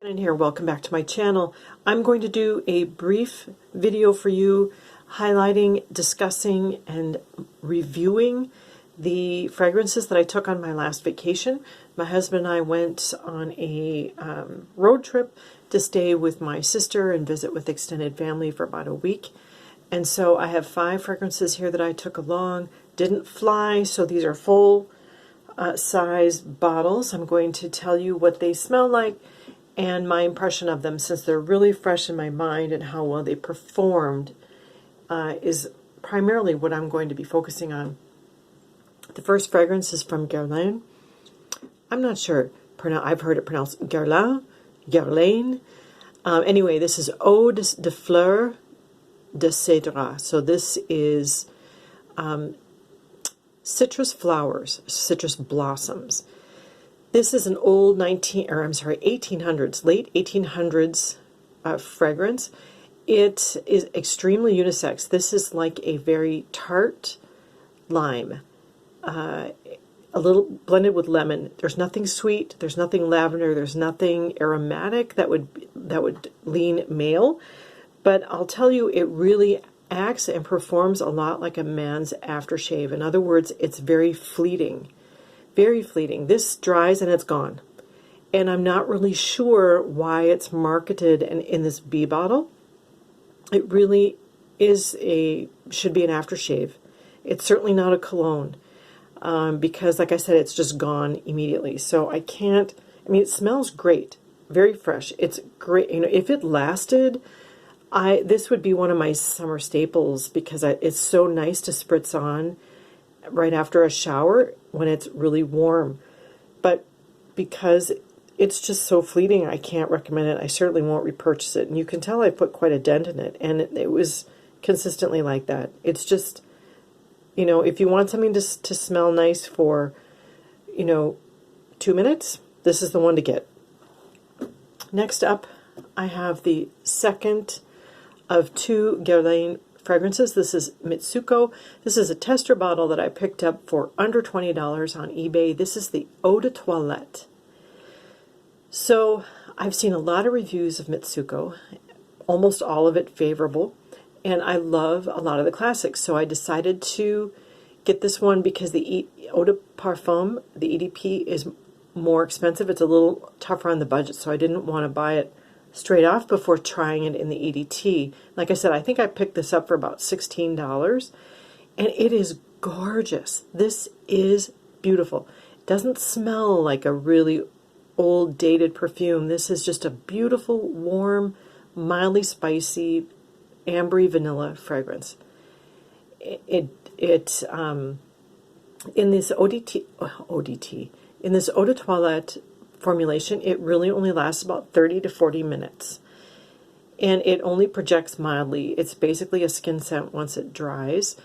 In here, welcome back to my channel. I'm going to do a brief video for you highlighting, discussing, and reviewing the fragrances that I took on my last vacation. My husband and I went on a road trip to stay with my sister and visit with extended family for about a week. And so I have 5 fragrances here that I took along. Didn't fly, so these are full size bottles. I'm going to tell you what they smell like and my impression of them, since they're really fresh in my mind, and how well they performed is primarily what I'm going to be focusing on. The first fragrance is from Guerlain. I'm not sure. I've heard it pronounced Guerlain. Anyway, this is Eau de Fleurs de Cedrat. So this is citrus flowers, citrus blossoms. This is an old 1800s, late 1800s fragrance. It is extremely unisex. This is like a very tart lime, a little blended with lemon. There's nothing sweet. There's nothing lavender. There's nothing aromatic that would lean male. But I'll tell you, it really acts and performs a lot like a man's aftershave. In other words, it's very fleeting. Very fleeting. This dries and it's gone. And I'm not really sure why it's marketed in this bee bottle. It really should be an aftershave. It's certainly not a cologne. Because like I said, it's just gone immediately. So I mean, it smells great. Very fresh. It's great. You know, if it lasted, this would be one of my summer staples, because it's so nice to spritz on right after a shower when it's really warm. But because it's just so fleeting, I can't recommend it. I certainly won't repurchase it. And you can tell I put quite a dent in it, and it was consistently like that. It's just, you know, if you want something to smell nice for, 2 minutes, this is the one to get. Next up, I have the second of 2 Guerlain fragrances. This is Mitsuko. This is a tester bottle that I picked up for under $20 on eBay. This is the Eau de Toilette. So I've seen a lot of reviews of Mitsuko, almost all of it favorable, and I love a lot of the classics. So I decided to get this one because the Eau de Parfum, the EDP, is more expensive. It's a little tougher on the budget, so I didn't want to buy it straight off before trying it in the EDT. Like I said, I think I picked this up for about $16, and it is gorgeous. This is beautiful. It doesn't smell like a really old, dated perfume. This is just a beautiful, warm, mildly spicy, ambery vanilla fragrance. In this ODT, in this Eau de Toilette formulation, it really only lasts about 30 to 40 minutes. And it only projects mildly. It's basically a skin scent once it dries,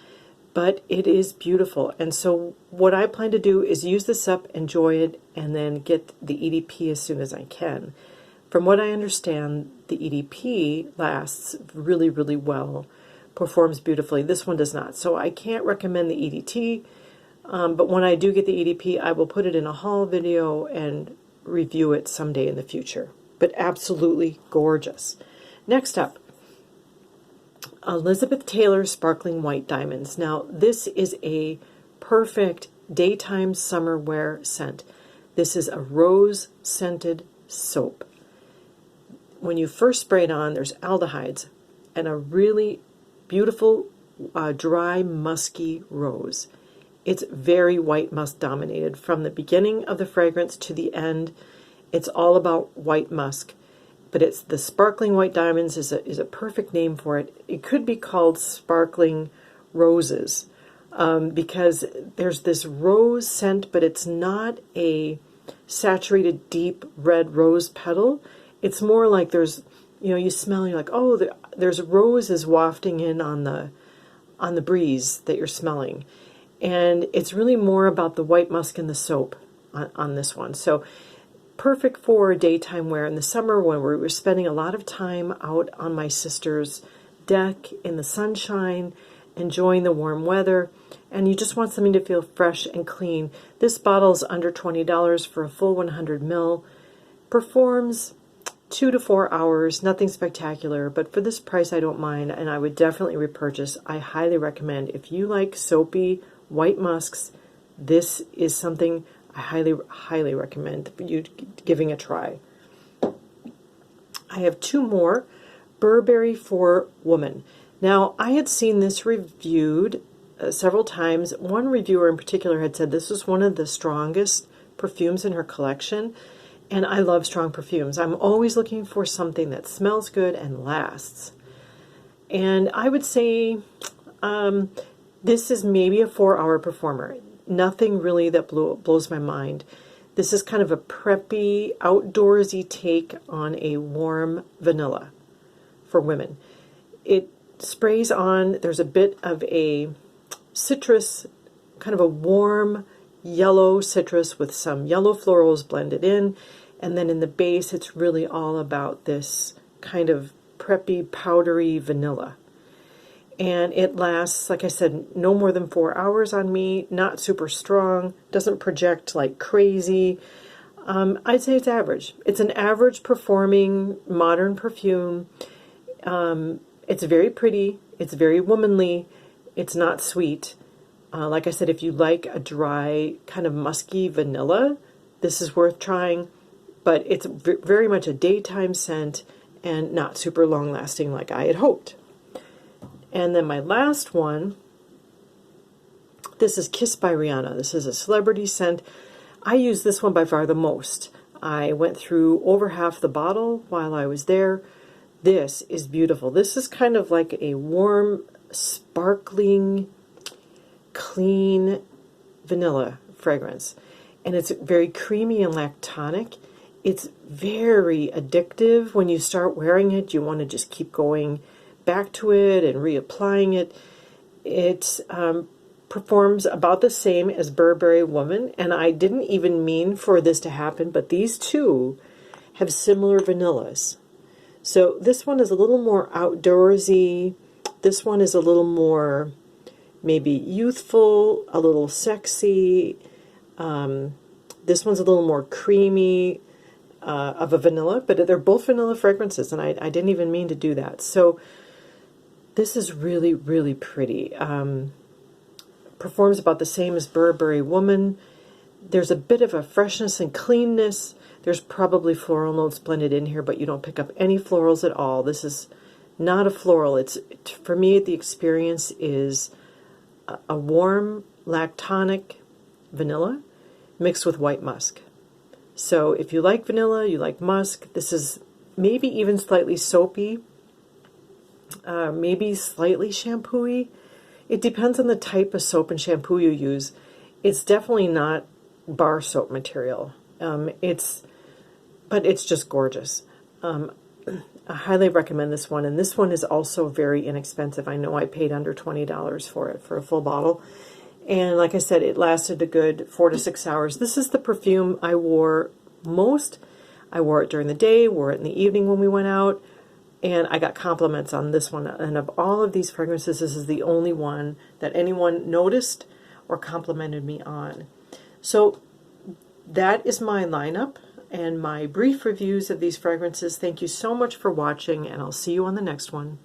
but it is beautiful. And so what I plan to do is use this up, enjoy it, and then get the EDP as soon as I can. From what I understand, the EDP lasts really, really well, performs beautifully. This one does not. So I can't recommend the EDT, but when I do get the EDP, I will put it in a haul video and review it someday in the future. But absolutely gorgeous. Next up, Elizabeth Taylor Sparkling White Diamonds. Now, this is a perfect daytime summer wear scent. This is a rose-scented soap. When you first spray it on, there's aldehydes and a really beautiful, dry, musky rose. It's very white musk dominated. From the beginning of the fragrance to the end, it's all about white musk. But it's the Sparkling White Diamonds is a perfect name for it. It could be called Sparkling Roses, because there's this rose scent, but it's not a saturated deep red rose petal. It's more like there's, you smell and you're like, oh, there's roses wafting in on the breeze that you're smelling. And it's really more about the white musk and the soap on this one. So perfect for daytime wear in the summer when we were spending a lot of time out on my sister's deck in the sunshine, enjoying the warm weather, and you just want something to feel fresh and clean. This bottle is under $20 for a full 100 ml. Performs 2 to 4 hours, nothing spectacular, but for this price I don't mind, and I would definitely repurchase. I highly recommend. If you like soapy white musks, this is something I highly recommend you giving a try. I have 2 more. Burberry Woman. Now, I had seen this reviewed several times. One reviewer in particular had said this was one of the strongest perfumes in her collection, and I love strong perfumes. I'm always looking for something that smells good and lasts. And I would say this is maybe a 4-hour performer. Nothing really that blows my mind. This is kind of a preppy, outdoorsy take on a warm vanilla for women. It sprays on, there's a bit of a citrus, kind of a warm yellow citrus with some yellow florals blended in, and then in the base it's really all about this kind of preppy, powdery vanilla. And it lasts, like I said, no more than 4 hours on me, not super strong, doesn't project like crazy. I'd say it's average. It's an average performing modern perfume. It's very pretty, it's very womanly, it's not sweet. Like I said, if you like a dry, kind of musky vanilla, this is worth trying, but it's very much a daytime scent and not super long lasting like I had hoped. And then my last one, this is Kiss by Rihanna. This is a celebrity scent. I use this one by far the most. I went through over half the bottle while I was there. This is beautiful. This is kind of like a warm, sparkling, clean vanilla fragrance. And it's very creamy and lactonic. It's very addictive. When you start wearing it, you want to just keep going back to it and reapplying it. It performs about the same as Burberry Woman, and I didn't even mean for this to happen, but these two have similar vanillas. So this one is a little more outdoorsy. This one is a little more maybe youthful, a little sexy. This one's a little more creamy of a vanilla, but they're both vanilla fragrances, and I didn't even mean to do that. So this is really, really pretty. Performs about the same as Burberry Woman. There's a bit of a freshness and cleanness. There's probably floral notes blended in here, but you don't pick up any florals at all. This is not a floral. It's, for me, the experience is a warm, lactonic vanilla mixed with white musk. So if you like vanilla, you like musk, this is maybe even slightly soapy, maybe slightly shampoo-y. It depends on the type of soap and shampoo you use. It's definitely not bar soap material. But it's just gorgeous. I highly recommend this one, and this one is also very inexpensive. I know I paid under $20 for it for a full bottle, and like I said, it lasted a good 4 to 6 hours. This is the perfume I wore most. I wore it during the day, wore it in the evening when we went out, and I got compliments on this one. And of all of these fragrances, this is the only one that anyone noticed or complimented me on. So that is my lineup and my brief reviews of these fragrances. Thank you so much for watching, and I'll see you on the next one.